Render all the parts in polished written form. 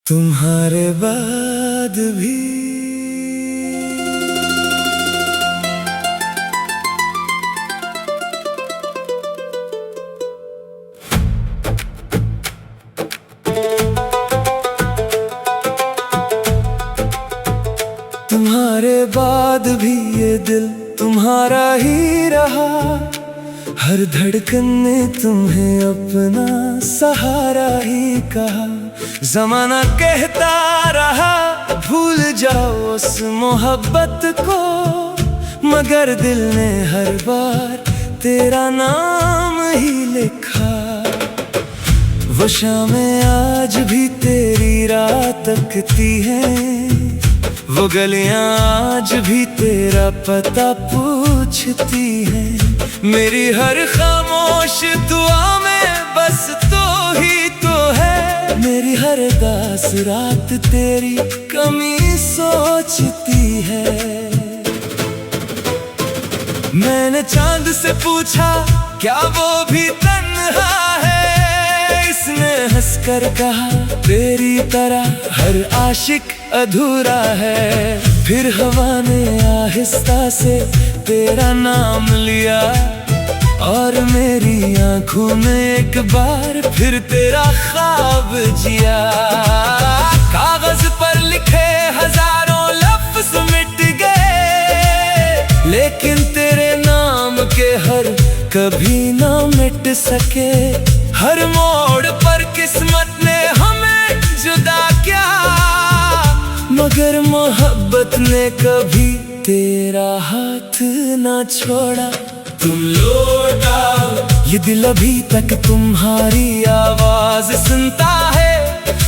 तुम्हारे बाद भी तुम्हारे बाद भी ये दिल तुम्हारा ही रहा। हर धड़कन ने तुम्हें अपना सहारा ही कहा। ज़माना कहता रहा भूल जाओ उस मोहब्बत को, मगर दिल ने हर बार तेरा नाम ही लिखा। वो शामें आज भी तेरी राह तकती हैं, वो गलियां आज भी तेरा पता पूछती हैं। मेरी हर खामोश दुआ में बस तो ही तो है, मेरी हर दास रात तेरी कमी सोचती है। मैंने चांद से पूछा क्या वो भी तन्हा है, इसने हंसकर कहा तेरी तरह हर आशिक अधूरा है। फिर हवा ने आहिस्ता से तेरा नाम लिया, और मेरी आंखों में एक बार फिर तेरा ख्वाब जिया। कागज पर लिखे हजारों लफ्ज मिट गए, लेकिन तेरे नाम के हर कभी ना मिट सके। हर मोड़ पर किस्मत ने हमें जुदा किया, मगर मोहब्बत ने कभी तेरा हाथ ना छोड़ा। तुम लौट आओ, ये दिल अभी तक तुम्हारी आवाज सुनता है।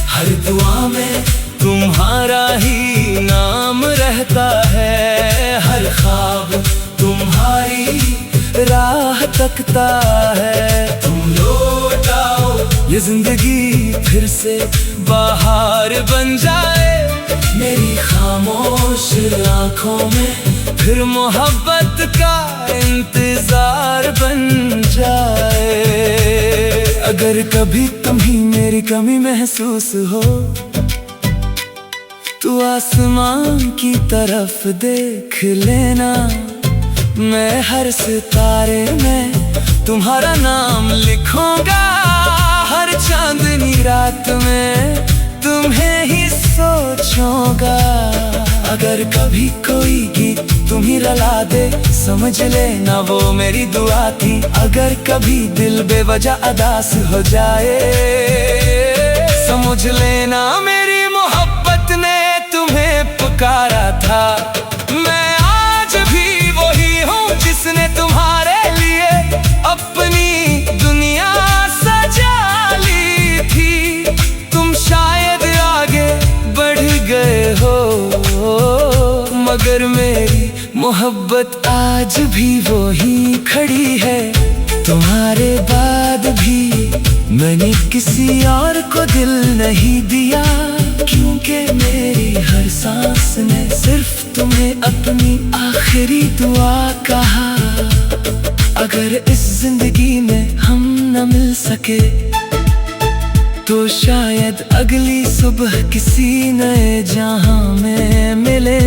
हर दुआ में तुम्हारा ही नाम रहता है, हर ख्वाब तुम्हारी राह तकता है। तुम लौट आओ, ये जिंदगी फिर से बाहर बन जाए। मेरी खामोश आंखों में फिर मोहब्बत का इंतजार बन जाए। अगर कभी तुम्हें मेरी कमी महसूस हो, तो आसमान की तरफ देख लेना। मैं हर सितारे में तुम्हारा नाम लिखूंगा, हर चांदनी रात में तुम्हें ही सोचूंगा। अगर कभी कोई गीत तुम्ही रला दे, समझ लेना वो मेरी दुआ थी। अगर कभी दिल बेवजह अदास हो जाए, समझ लेना मेरी मोहब्बत ने तुम्हें पुकारा था। मैं आज भी वही हूँ जिसने तुम्हारे लिए अपनी दुनिया सजा ली थी। तुम शायद आगे बढ़ गए हो, मगर मेरी मोहब्बत आज भी वही खड़ी है। तुम्हारे बाद भी मैंने किसी और को दिल नहीं दिया, क्योंकि मेरी हर सांस ने सिर्फ तुम्हें अपनी आखिरी दुआ कहा। अगर इस जिंदगी में हम न मिल सके, तो शायद अगली सुबह किसी नए जहां में मिले,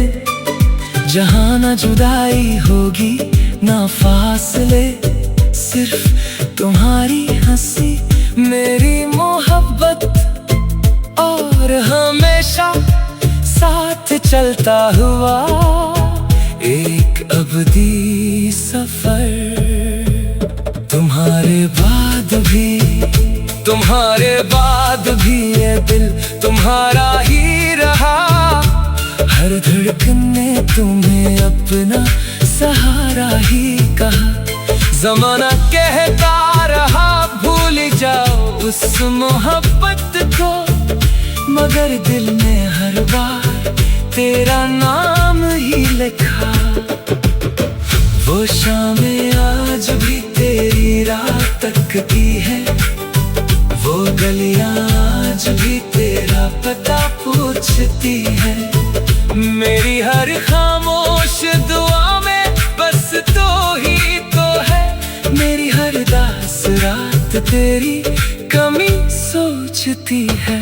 जहां ना जुदाई होगी ना फासले, सिर्फ तुम्हारी हंसी मेरी मोहब्बत, और हमेशा साथ चलता हुआ एक अबदी सफर। तुम्हारे बाद भी ये दिल तुम्हारा ही रहा। हर धड़कन ने तुम्हें अपना सहारा ही कहा। ज़माना कहता रहा भूल जाओ उस मोहब्बत को, मगर दिल ने हर बार तेरा नाम ही लिखा। वो शामें आज भी तेरी राह तकती है, वो गलियां आज भी तेरा पता पूछती है। मेरी हर खामोश दुआ में बस तो ही तो है, मेरी हर दास रात तेरी कमी सोचती है।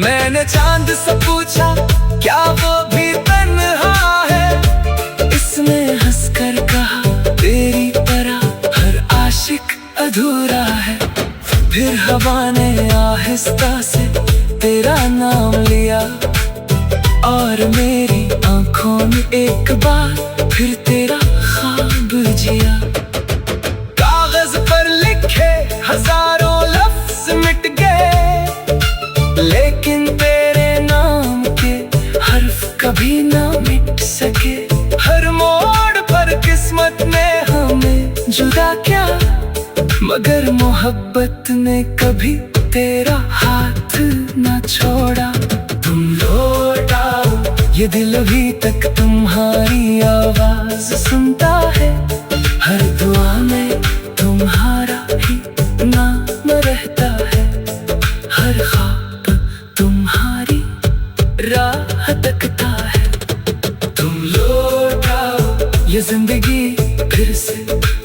मैंने चांद से पूछा क्या वो भी तन्हा है, इसने हंसकर कहा तेरी तरह हर आशिक अधूरा है। फिर हवा ने आहिस्ता से तेरा नाम लिया और मेरी आंखों में एक बार फिर तेरा ख्वाब जिया। कागज पर लिखे हजारों लफ्ज मिट गए, लेकिन तेरे नाम के हर्फ कभी ना मिट सके। हर मोड़ पर किस्मत ने हमें जुदा किया, मगर मोहब्बत ने कभी तेरा हाथ ना छोड़ा। तुम लौट आओ, ये दिल अभी तक तुम्हारी आवाज सुनता है। हर दुआ में तुम्हारा ही नाम रहता है, हर ख्वाब तुम्हारी राह तकता है। तुम लौट आओ, ये जिंदगी फिर से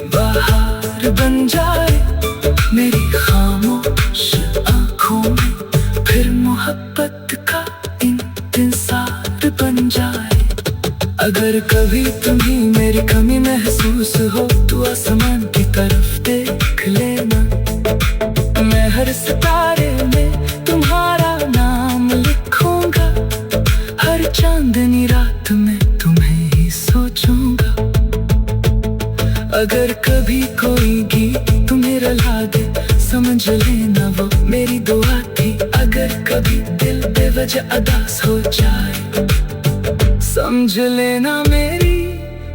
बाहर बन जाए, मेरी खामोश आंखों में फिर मोहब्बत का इंतजार बन जाए। अगर कभी तुम्हें मेरी कमी महसूस हो तो आसमान की तरफ देख लेना, मैं हर सितारे में तुम्हारा नाम लिखूंगा। हर चांदनी रात में तुम्हें ही सोचूंगा। अगर कभी कोई गीत तुम्हें रुला दे, समझ लेना वो मेरी दुआ थी। अगर कभी दिल बेवजह उदास हो जाए, समझ लेना मेरी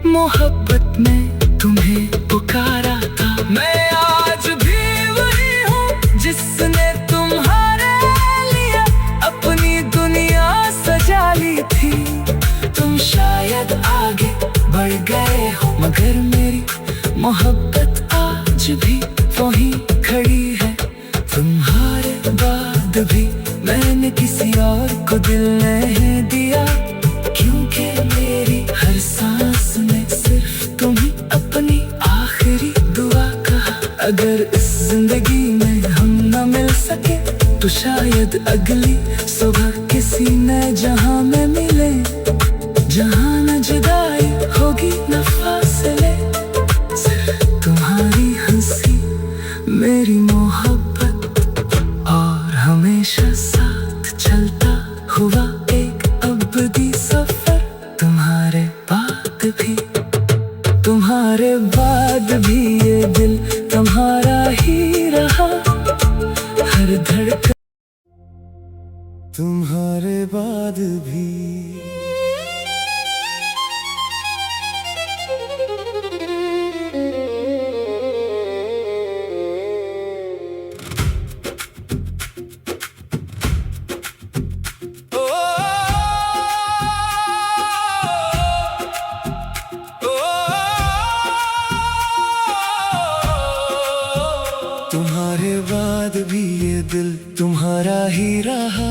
मोहब्बत ने तुम्हें पुकारा था। मैं आज भी वही हूँ जिसने तुम्हारे लिए अपनी दुनिया सजा ली थी। तुम शायद आगे बढ़ गए हो, मगर मेरी मोहब्बत आज भी वही खड़ी है। तुम्हारे बाद भी मैंने किसी और को दिल नहीं दिया, क्योंकि मेरी हर सांस में सिर्फ तुम ही अपनी आखिरी दुआ कहा। अगर इस जिंदगी में हम न मिल सके तो शायद अगली सुबह किसी नए जहां में मिले, जहां न जुदाई होगी न फासले, सिर्फ तुम्हारी हंसी मेरी मोहब्बत और हमेशा साथ चलता हुआ एक अबदी सफर। तुम्हारे बाद भी ये दिल तुम्हारा ही रहा, हर धड़कन तुम्हारे बाद भी। तुम्हारे बाद भी ये दिल तुम्हारा ही रहा,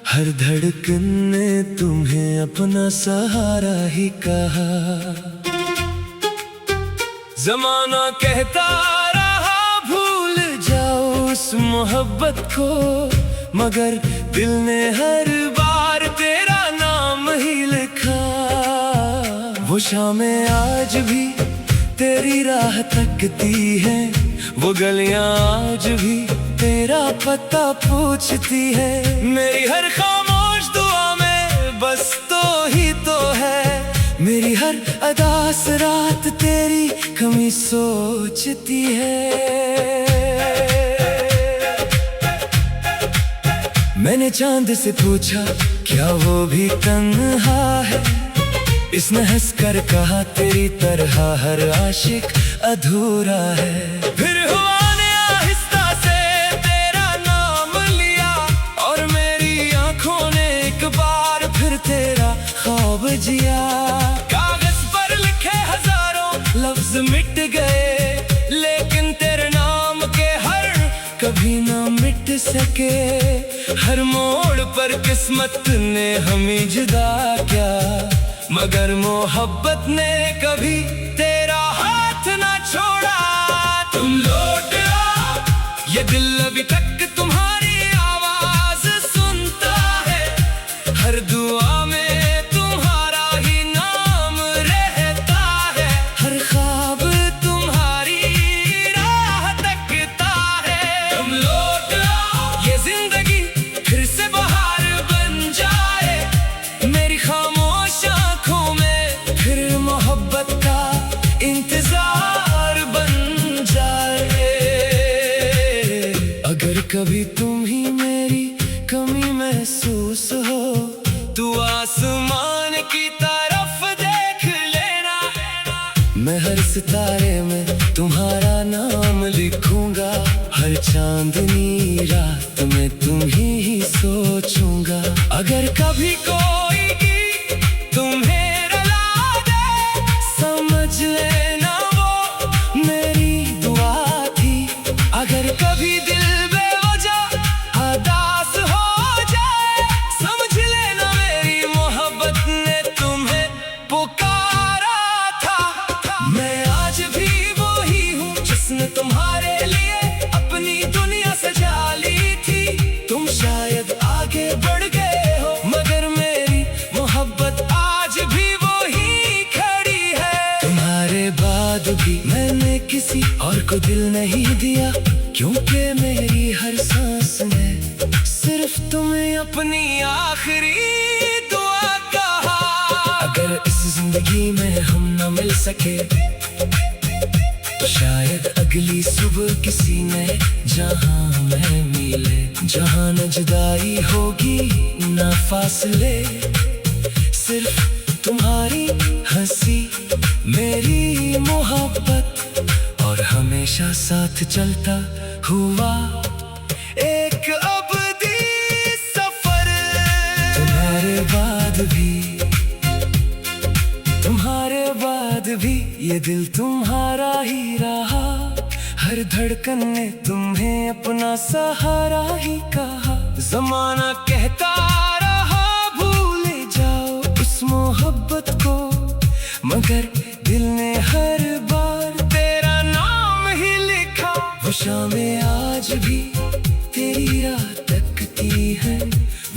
हर धड़कन ने तुम्हें अपना सहारा ही कहा। जमाना कहता रहा भूल जाओ उस मोहब्बत को, मगर दिल ने हर बार तेरा नाम ही लिखा। वो शामें आज भी तेरी राह तकती है, वो गलियां आज भी तेरा पता पूछती है। मेरी हर खामोश दुआ में बस तो ही तो है, मेरी हर अदास रात तेरी कमी सोचती है। मैंने चांद से पूछा क्या वो भी तन्हा है, इसने हंसकर कहा तेरी तरह हर आशिक अधूरा है। फिर हुआ ने आहिस्ता से तेरा नाम लिया और मेरी आंखों ने एक बार फिर तेरा ख्वाब जिया। कागज पर लिखे हजारों लफ्ज मिट गए, लेकिन तेरे नाम के हर कभी ना मिट सके। हर मोड़ पर किस्मत ने हमें जुदा किया, मगर मोहब्बत ने कभी तेरा हाथ ना छोड़ा। तुम लौट आओ, ये दिल अभी तक तुम्हारी आवाज सुनता महसूस हो। तू आसमान की तरफ देख लेना, मैं हर सितारे में तुम्हारा नाम लिखूंगा। हर चांदनी रात में तुम्ही सोचूंगा। अगर कभी कोई गीत तुम्हें रुला दे, समझ लेना वो मेरी दुआ थी। अगर कभी दिल बेवजह उदास हो जाए, समझ लेना मेरी मोहब्बत ने तुम्हें पुकारा था। मैं आज भी वही हूँ जिसने तुम्हारे लिए अपनी दुनिया सजा ली थी। तुम शायद आगे बढ़ गए हो, मगर मेरी मोहब्बत आज भी वही खड़ी है। तुम्हारे बाद भी मैंने किसी और को दिल नहीं दिया, क्योंकि मेरी हर सांस में सिर्फ तुम्हें अपनी आखिरी दुआ कहा। अगर इस जिंदगी में हम न मिल सके, तो शायद अगली सुबह किसी ने जहां में मिले। जहां न जुदाई होगी न फासले, सिर्फ तुम्हारी हंसी मेरी मोहब्बत और हमेशा साथ चलता हुआ एक अबदी सफर। तुम्हारे बाद भी ये दिल तुम्हारा ही रहा। हर धड़कन ने तुम्हें अपना सहारा ही कहा। जमाना कहता रहा भूल जाओ उस मोहब्बत को, मगर दिल ने हर बार तेरा नाम ही लिखा। वो शामें आज भी तेरी राह तकती है,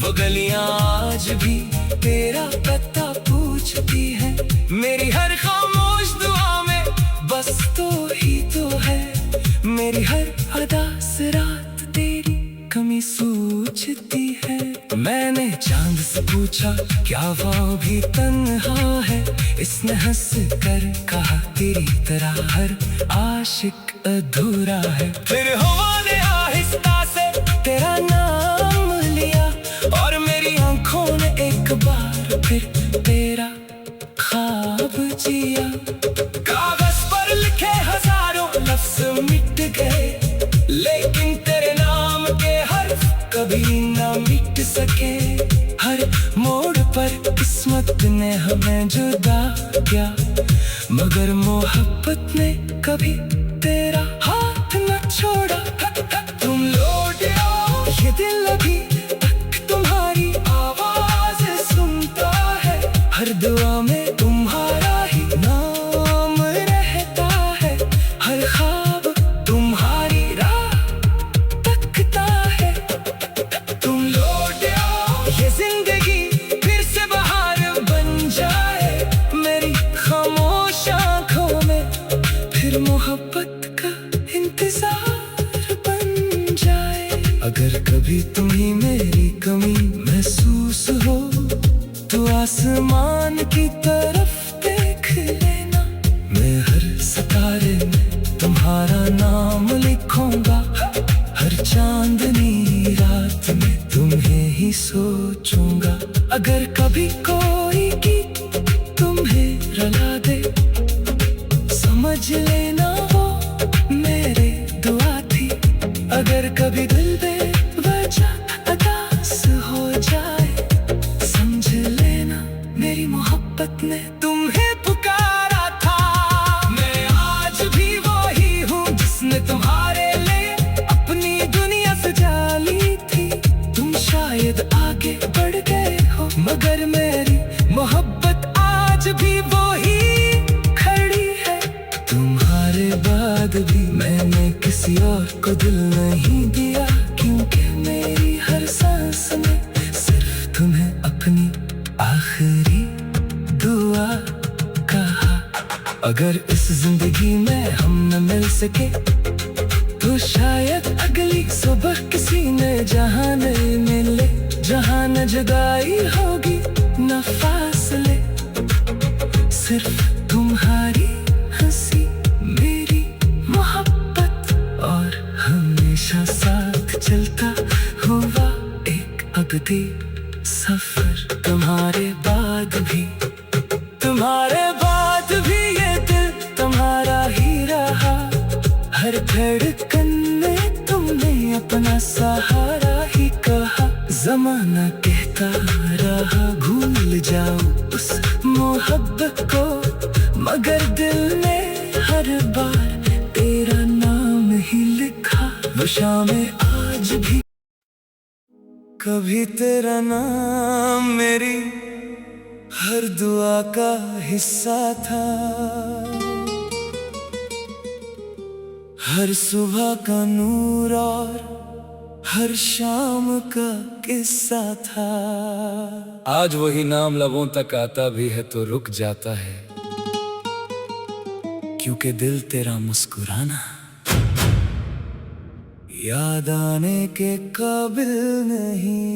वो गलियां आज भी तेरा पता पूछती है। मेरी हर खामोश दुआ में बस तो ही तो है, मेरी हर अदा से रात तेरी कमी सूझती है। मैंने चांद से पूछा क्या वो भी तन्हा है, इसने हंस कर कहा तेरी तरह हर आशिक अधूरा है। फिर हवा ने आहिस्ता से तेरा नाम लिया, और मेरी आंखों ने एक बार फिर तेरा ख्वाब जिया। कागज पर लिखे हजारों लफ्ज मिट गए, लेकिन तेरे नाम के हर्फ कभी ना मिट सके। हर मोड़ पर किस्मत ने हमें जुदा किया, मगर मोहब्बत ने कभी तेरा हाथ न छोड़ा। तुम लौट आओ, ये दिल अभी तक तुम्हारी आवाज सुनता है। हर दुआ में तुम्हारा ही नाम रहता है, हर ख्वाब तुम्हारी राह तकता है। तुम लौट आओ, ये जिंदगी फिर से बहार बन जाए। मेरी खामोश आंखों में फिर मोहब्बत का इंतजार बन जाए। अगर कभी तुम्हें मेरी कमी महसूस हो, तो आसमान की तरफ देख लेना। मैं हर सितारे में तुम्हारा नाम लिखूंगा। हर चांदनी रात में तुम्हें ही सोचूंगा। अगर कभी कोई गीत तुम्हें रुला दे, समझ लेना वो मेरे दुआ थी। अगर कभी दिल बेवजह उदास हो जाए, समझ लेना मेरी मोहब्बत ने तुम्हें पुकारा था। मैं आज भी वही हूँ जिसने तुम्हारे लिए अपनी दुनिया सजा ली थी। तुम शायद आगे बढ़ गए हो, मगर मेरी मोहब्बत आज भी वही खड़ी है। तुम्हारे बाद भी मैंने किसी और को दिल नहीं दिया, क्योंकि मेरी हर सांस में सिर्फ तुम्हें अपनी आखिरी दुआ कहा। अगर इस जिंदगी में हम न मिल सके, तो शायद अगली सुबह किसी ने जहां नहीं मिले। जहां न जुदाई होगी न फासले, सिर्फ तुम्हारी हंसी मेरी मोहब्बत और हमेशा साथ चलता हुआ एक दी सफर तुम्हारे बाद भी, तुम्हारे बाद भी ये दिल तुम्हारा ही रहा। हर धड़कन में तुमने अपना सहारा ही कहा। ज़माना कहता रहा भूल जाओ उस मोहब्बत को, मगर दिल ने हर बार तेरा नाम ही लिखा। वो शामें आज भी कभी तेरा नाम मेरी हर दुआ का हिस्सा था। हर सुबह का नूर और हर शाम का किस्सा था। आज वही नाम लबों तक आता भी है तो रुक जाता है, क्योंकि दिल तेरा मुस्कुराना याद आने के काबिल नहीं।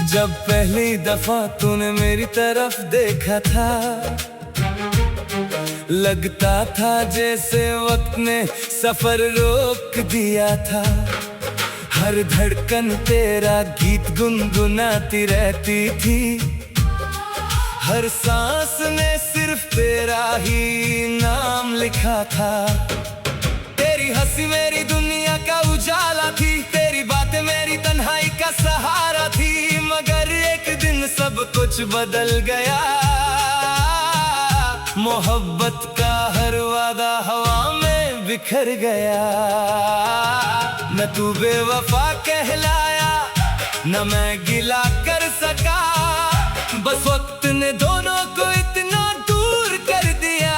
जब पहली दफा तूने मेरी तरफ देखा था, लगता था जैसे वक्त ने सफर रोक दिया था। हर धड़कन तेरा गीत गुनगुनाती रहती थी, हर सांस में सिर्फ तेरा ही नाम लिखा था। तेरी हंसी मेरी दुनिया का उजाला थी, तेरी बातें मेरी तन्हाई का सहारा थी। मगर एक दिन सब कुछ बदल गया, मोहब्बत का हर वादा हवा में बिखर गया। न तू बेवफा कहलाया, न मैं गिला कर सका, बस वक्त ने दोनों को इतना दूर कर दिया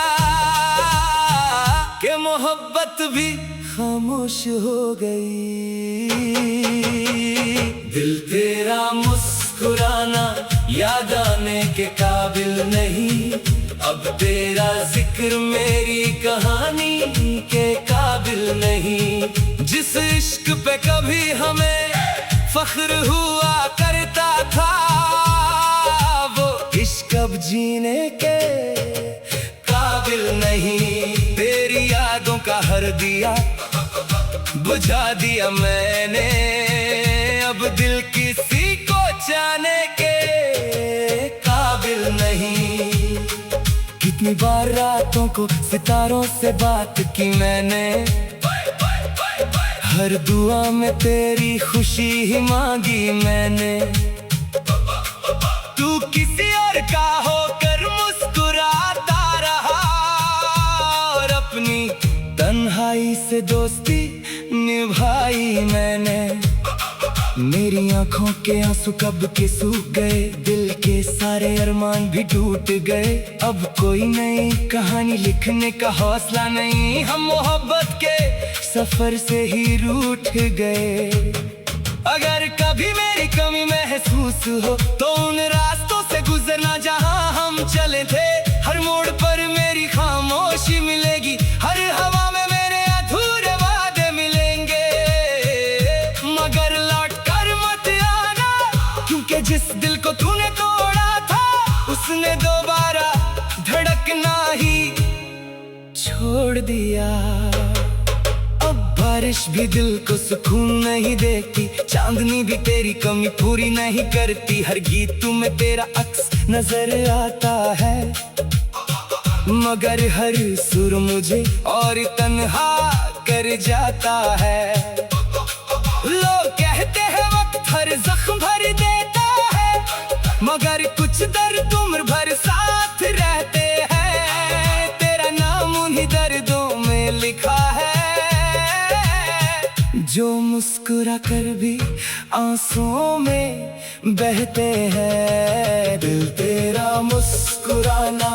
कि मोहब्बत भी खामोश हो गई। दिल तेरा मुस्कुराना याद आने के काबिल नहीं, अब तेरा जिक्र मेरी कहानी के काबिल नहीं। जिस इश्क पे कभी हमें फख्र हुआ करता था, वो इश्क अब जीने के काबिल नहीं। तेरी यादों का हर दिया बुझा दिया मैंने, अब दिल किसी को जाने के काबिल नहीं। कितनी बार रातों को सितारों से बात की मैंने, हर दुआ में तेरी खुशी ही मांगी मैंने। तू किसी और का होकर मुस्कुराता रहा, और अपनी तन्हाई से दोस्ती निभाई मैंने। मेरी आंखों के आंसू कब के सूख गए, दिल के सारे अरमान भी टूट गए। अब कोई नई कहानी लिखने का हौसला नहीं, हम मोहब्बत के सफर से ही रूठ गए। अगर कभी मेरी कमी महसूस हो तो उन रास्तों से गुजरना जहां हम चले थे। हर मोड़ पर मेरी खामोशी मिलेगी, हर हवा में मेरे अधूरे वादे मिलेंगे। मगर लौट कर मत आना, क्योंकि जिस दिल को तूने तोड़ा था, उसने दोबारा धड़कना ही छोड़ दिया। अब बारिश भी दिल को सुकून नहीं देती, चांदनी भी तेरी कमी पूरी नहीं करती। हर गीत तुम्हें तेरा अक्स नजर आता है, मगर हर सुर मुझे और तन्हा कर जाता है। लोग कहते हैं वक्त हर जख्म भर देता है, मगर कुछ दर्द उम्र भर साथ रहते हैं। तेरा नाम उन्हीं दर्दों में लिखा है, जो मुस्कुरा कर भी आंसुओं में बहते हैं। दिल तेरा मुस्कुराना